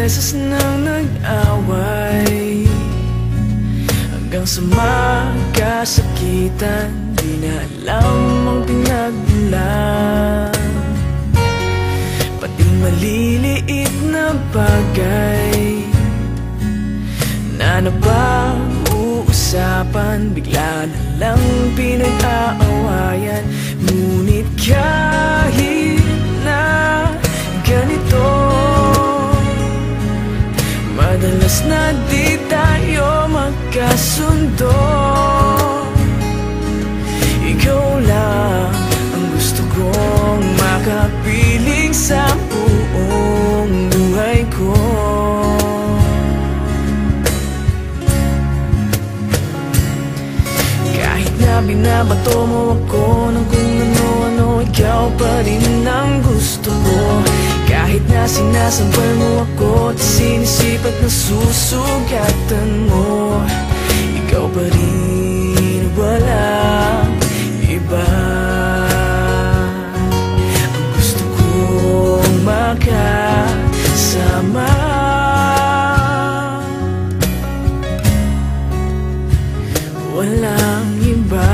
beses nang nag-away, hanggang sa magkasakitan, di na alam ang pinagmulan. Pati maliliit na bagay na napag-uusapan, bigla na lang pinag-aawayan. Ngunit kahit na ganito, madalas na di tayo magkasundo. Ikaw lang ang gusto kong makapiling sa buong buhay ko. Kahit na binabato mo ako ng kung ano-ano, ikaw pa rin ang gusto ko. Kahit na sinasampal mo ako at sinisip at nasusugatan mo, ikaw pa rin, walang iba. Ang gusto kong makasama, walang iba.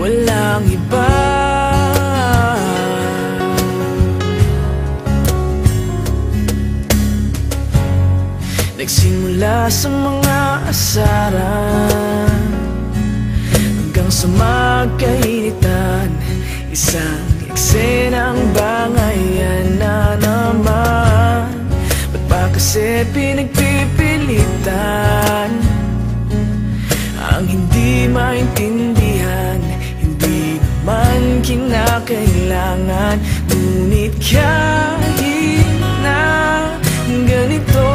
Walang iba. Nagsimula sa mga asaran hanggang sa magkainitan, isang eksenang bangayan na naman. Ba't ba kasi pinagpipilitan ang hindi maintindihan? Hindi naman kinakailangan. Ngunit kahit na ganito,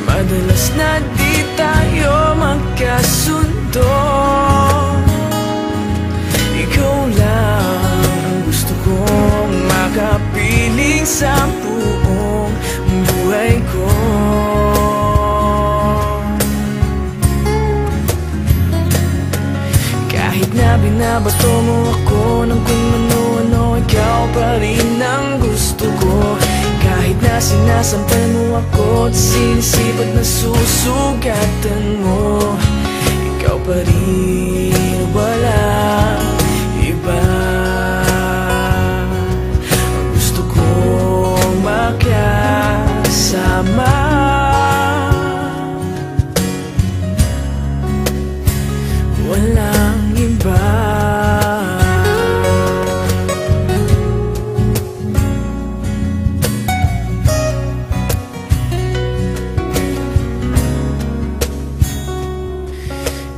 madalas na di tayo magkasundo. Ikaw lang ang gusto kong makapiling sa buong buhay ko. Kahit na binabato mo ako ng kung ano-ano, ikaw pa rin ang gusto ko. Kahit na sinasampal mo ako at sinisip at nasusugatan mo, ikaw pa rin, walang iba. Ang gusto kong makasama, walang iba.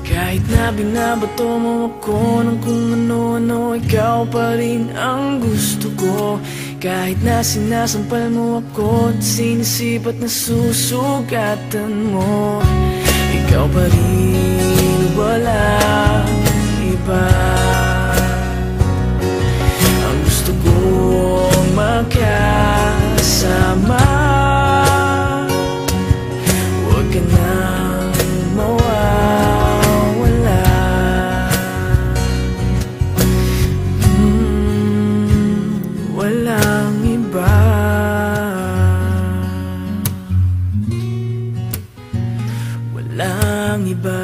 Kahit na binabato mo ako ng kung ano-ano, ikaw pa rin ang gusto ko. Kahit na sinasampal mo ako at sinisip at nasusugatan mo, ikaw pa rin, walang iba. Ang gusto kong makasama, huwag ka nang mawawala. Walang iba. Walang iba.